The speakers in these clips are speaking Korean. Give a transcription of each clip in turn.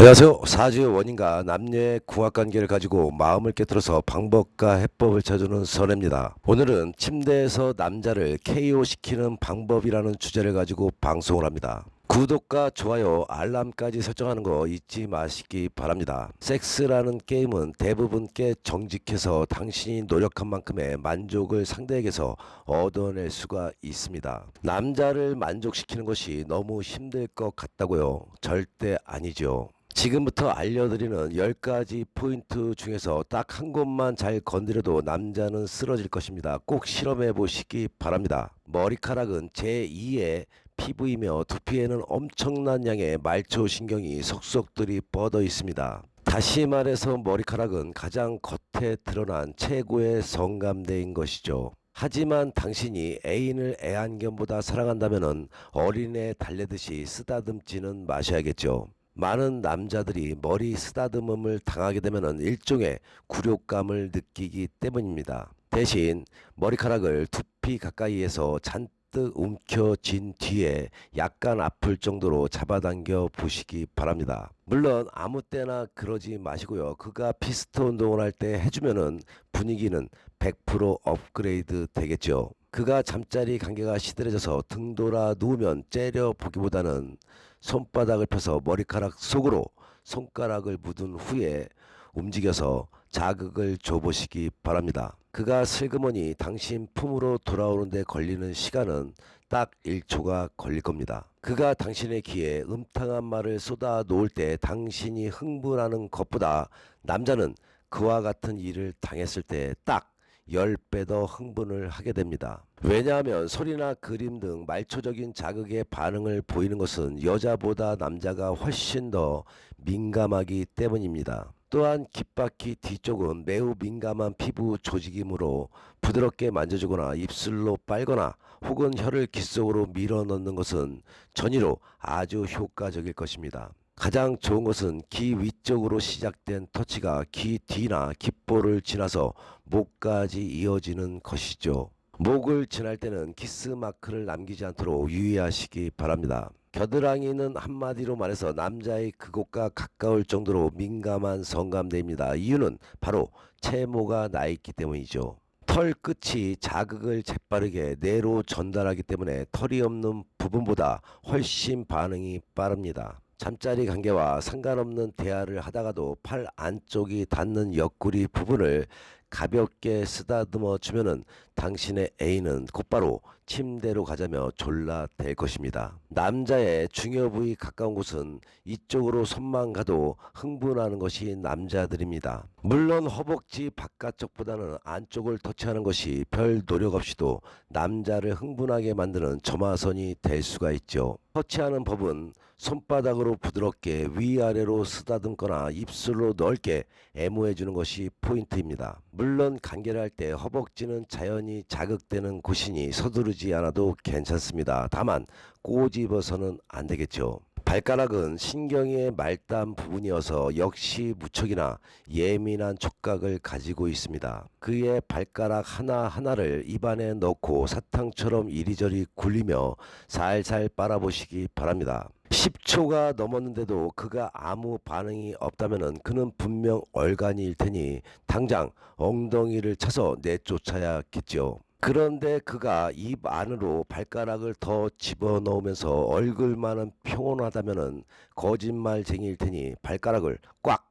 안녕하세요. 사주의 원인과 남녀의 궁합관계를 가지고 마음을 깨뜨려서 방법과 해법을 찾아주는 선혜입니다. 오늘은 침대에서 남자를 KO시키는 방법이라는 주제를 가지고 방송을 합니다. 구독과 좋아요, 알람까지 설정하는 거 잊지 마시기 바랍니다. 섹스라는 게임은 대부분께 정직해서 당신이 노력한 만큼의 만족을 상대에게서 얻어낼 수가 있습니다. 남자를 만족시키는 것이 너무 힘들 것 같다고요? 절대 아니죠. 지금부터 알려드리는 10가지 포인트 중에서 딱 한 곳만 잘 건드려도 남자는 쓰러질 것입니다. 꼭 실험해 보시기 바랍니다. 머리카락은 제2의 피부이며 두피에는 엄청난 양의 말초신경이 속속들이 뻗어 있습니다. 다시 말해서 머리카락은 가장 겉에 드러난 최고의 성감대인 것이죠. 하지만 당신이 애인을 애완견보다 사랑한다면 어린애 달래듯이 쓰다듬지는 마셔야겠죠. 많은 남자들이 머리 쓰다듬음을 당하게 되면 일종의 굴욕감을 느끼기 때문입니다. 대신 머리카락을 두피 가까이에서 잔뜩 움켜쥔 뒤에 약간 아플 정도로 잡아당겨 보시기 바랍니다. 물론 아무 때나 그러지 마시고요. 그가 피스트 운동을 할 때 해주면은 분위기는 100% 업그레이드 되겠죠. 그가 잠자리 관계가 시들해져서 등 돌아 누우면 째려 보기보다는 손바닥을 펴서 머리카락 속으로 손가락을 묻은 후에 움직여서 자극을 줘보시기 바랍니다. 그가 슬그머니 당신 품으로 돌아오는데 걸리는 시간은 딱 1초가 걸릴 겁니다. 그가 당신의 귀에 음탕한 말을 쏟아 놓을 때 당신이 흥분하는 것보다 남자는 그와 같은 일을 당했을 때딱 10배 더 흥분을 하게 됩니다. 왜냐하면 소리나 그림 등 말초적인 자극에 반응을 보이는 것은 여자보다 남자가 훨씬 더 민감하기 때문입니다. 또한 귓바퀴 뒤쪽은 매우 민감한 피부 조직이므로 부드럽게 만져주거나 입술로 빨거나 혹은 혀를 귀 속으로 밀어 넣는 것은 전이로 아주 효과적일 것입니다. 가장 좋은 것은 귀 위쪽으로 시작된 터치가 귀 뒤나 귓볼을 지나서 목까지 이어지는 것이죠. 목을 지날 때는 키스 마크를 남기지 않도록 유의하시기 바랍니다. 겨드랑이는 한마디로 말해서 남자의 그곳과 가까울 정도로 민감한 성감대입니다. 이유는 바로 채모가 나 있기 때문이죠. 털 끝이 자극을 재빠르게 뇌로 전달하기 때문에 털이 없는 부분보다 훨씬 반응이 빠릅니다. 잠자리 관계와 상관없는 대화를 하다가도 팔 안쪽이 닿는 옆구리 부분을 가볍게 쓰다듬어 주면은 당신의 애인은 곧바로 침대로 가자며 졸라댈 것입니다. 남자의 중요 부위 가까운 곳은 이쪽으로 손만 가도 흥분하는 것이 남자들입니다. 물론 허벅지 바깥쪽보다는 안쪽을 터치하는 것이 별 노력 없이도 남자를 흥분하게 만드는 점화선이 될 수가 있죠. 터치하는 법은 손바닥으로 부드럽게 위아래로 쓰다듬거나 입술로 넓게 애무해 주는 것이 포인트입니다. 물론 관계를 할 때 허벅지는 자연히 자극되는 곳이니 서두르지 않아도 괜찮습니다. 다만 꼬집어서는 안 되겠죠. 발가락은 신경의 말단 부분이어서 역시 무척이나 예민한 촉각을 가지고 있습니다. 그의 발가락 하나하나를 입안에 넣고 사탕처럼 이리저리 굴리며 살살 빨아보시기 바랍니다. 10초가 넘었는데도 그가 아무 반응이 없다면 그는 분명 얼간이일 테니 당장 엉덩이를 차서 내쫓아야겠죠. 그런데 그가 입 안으로 발가락을 더 집어넣으면서 얼굴만은 평온하다면 거짓말쟁이일 테니 발가락을 꽉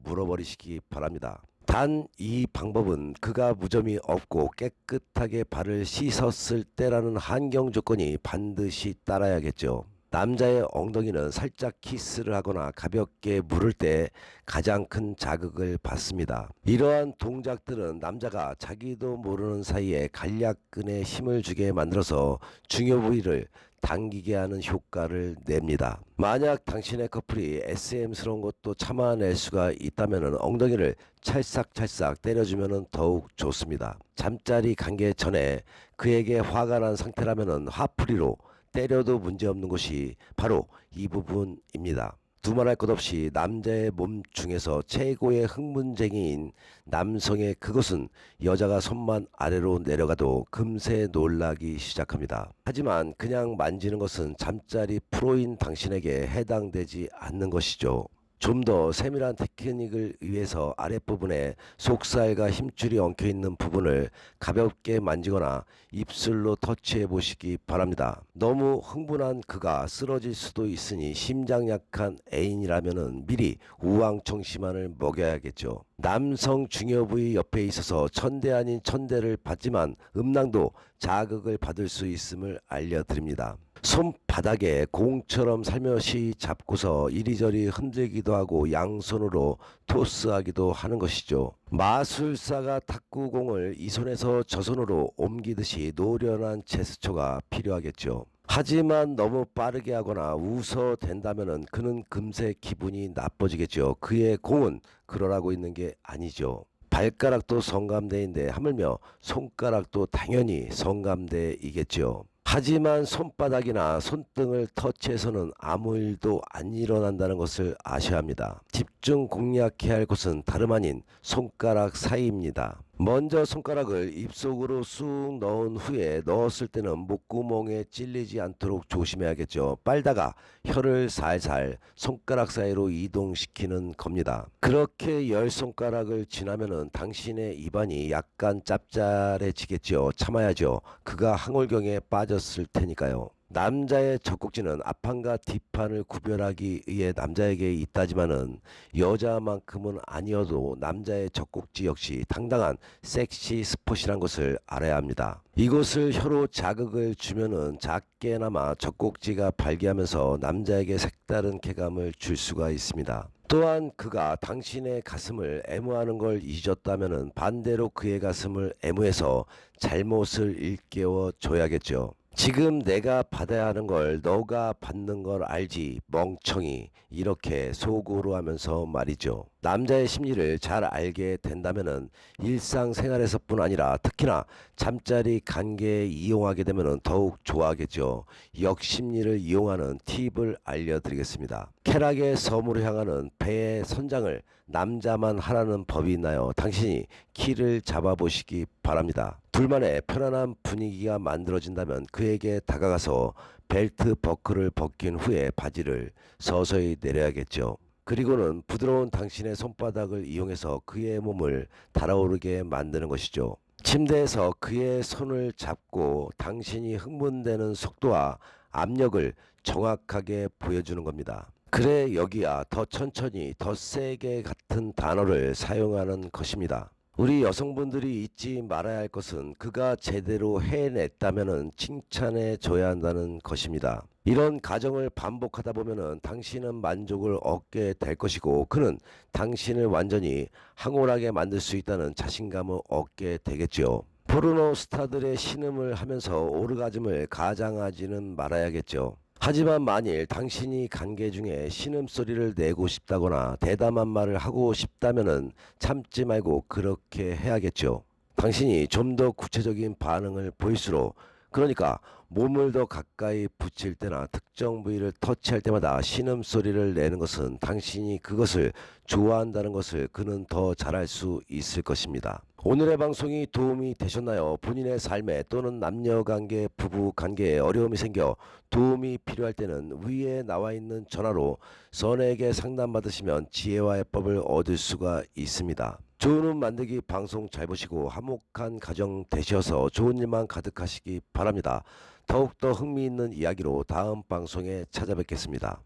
물어버리시기 바랍니다. 단 이 방법은 그가 무좀이 없고 깨끗하게 발을 씻었을 때라는 환경 조건이 반드시 따라야겠죠. 남자의 엉덩이는 살짝 키스를 하거나 가볍게 물을 때 가장 큰 자극을 받습니다. 이러한 동작들은 남자가 자기도 모르는 사이에 간략근에 힘을 주게 만들어서 중요 부위를 당기게 하는 효과를 냅니다. 만약 당신의 커플이 SM스러운 것도 참아낼 수가 있다면 엉덩이를 찰싹찰싹 때려주면 더욱 좋습니다. 잠자리 관계 전에 그에게 화가 난 상태라면 화풀이로 때려도 문제없는 것이 바로 이 부분입니다. 두말할 것 없이 남자의 몸 중에서 최고의 흥분쟁이인 남성의 그것은 여자가 손만 아래로 내려가도 금세 놀라기 시작합니다. 하지만 그냥 만지는 것은 잠자리 프로인 당신에게 해당되지 않는 것이죠. 좀 더 세밀한 테크닉을 위해서 아랫부분에 속살과 힘줄이 엉켜있는 부분을 가볍게 만지거나 입술로 터치해 보시기 바랍니다. 너무 흥분한 그가 쓰러질 수도 있으니 심장 약한 애인이라면 미리 우황청심환을 먹여야겠죠. 남성 중요 부위 옆에 있어서 천대 아닌 천대를 받지만 음낭도 자극을 받을 수 있음을 알려드립니다. 손바닥에 공처럼 살며시 잡고서 이리저리 흔들기도 하고 양손으로 토스하기도 하는 것이죠. 마술사가 탁구공을 이 손에서 저 손으로 옮기듯이 노련한 제스처가 필요하겠죠. 하지만 너무 빠르게 하거나 웃어댄다면 그는 금세 기분이 나빠지겠죠. 그의 공은 그러라고 있는 게 아니죠. 발가락도 성감대인데 하물며 손가락도 당연히 성감대이겠죠. 하지만 손바닥이나 손등을 터치해서는 아무 일도 안 일어난다는 것을 아셔야 합니다. 집중 공략해야 할 곳은 다름 아닌 손가락 사이입니다. 먼저 손가락을 입속으로 쑥 넣은 후에 넣었을 때는 목구멍에 찔리지 않도록 조심해야겠죠. 빨다가 혀를 살살 손가락 사이로 이동시키는 겁니다. 그렇게 열 손가락을 지나면은 당신의 입안이 약간 짭짤해지겠죠. 참아야죠. 그가 항울경에 빠졌을 테니까요. 남자의 젖꼭지는 앞판과 뒷판을 구별하기 위해 남자에게 있다지만은 여자만큼은 아니어도 남자의 젖꼭지 역시 당당한 섹시 스폿이란 것을 알아야 합니다. 이곳을 혀로 자극을 주면은 작게나마 젖꼭지가 발기하면서 남자에게 색다른 쾌감을 줄 수가 있습니다. 또한 그가 당신의 가슴을 애무하는 걸 잊었다면은 반대로 그의 가슴을 애무해서 잘못을 일깨워 줘야겠죠. 지금 내가 받아야 하는 걸 너가 받는 걸 알지 멍청이, 이렇게 속으로 하면서 말이죠. 남자의 심리를 잘 알게 된다면은 일상생활에서뿐 아니라 특히나 잠자리 관계에 이용하게 되면은 더욱 좋아하겠죠. 역심리를 이용하는 팁을 알려드리겠습니다. 쾌락의 섬으로 향하는 배의 선장을 남자만 하라는 법이 있나요? 당신이 키를 잡아보시기 바랍니다. 둘만의 편안한 분위기가 만들어진다면 그에게 다가가서 벨트 버클을 벗긴 후에 바지를 서서히 내려야겠죠. 그리고는 부드러운 당신의 손바닥을 이용해서 그의 몸을 달아오르게 만드는 것이죠. 침대에서 그의 손을 잡고 당신이 흥분되는 속도와 압력을 정확하게 보여주는 겁니다. 그래 여기야, 더 천천히, 더 세게 같은 단어를 사용하는 것입니다. 우리 여성분들이 잊지 말아야 할 것은 그가 제대로 해냈다면 칭찬해 줘야 한다는 것입니다. 이런 과정을 반복하다 보면 당신은 만족을 얻게 될 것이고 그는 당신을 완전히 황홀하게 만들 수 있다는 자신감을 얻게 되겠죠. 포르노 스타들의 신음을 하면서 오르가즘을 가장하지는 말아야겠죠. 하지만 만일 당신이 관계 중에 신음소리를 내고 싶다거나 대담한 말을 하고 싶다면은 참지 말고 그렇게 해야겠죠. 당신이 좀 더 구체적인 반응을 보일수록, 그러니까 몸을 더 가까이 붙일 때나 특정 부위를 터치할 때마다 신음소리를 내는 것은 당신이 그것을 좋아한다는 것을 그는 더 잘할 수 있을 것입니다. 오늘의 방송이 도움이 되셨나요? 본인의 삶에 또는 남녀관계, 부부관계에 어려움이 생겨 도움이 필요할 때는 위에 나와 있는 전화로 선에게 상담받으시면 지혜와 해법을 얻을 수가 있습니다. 좋은 운 만들기 방송 잘 보시고 화목한 가정 되셔서 좋은 일만 가득하시기 바랍니다. 더욱더 흥미있는 이야기로 다음 방송에 찾아뵙겠습니다.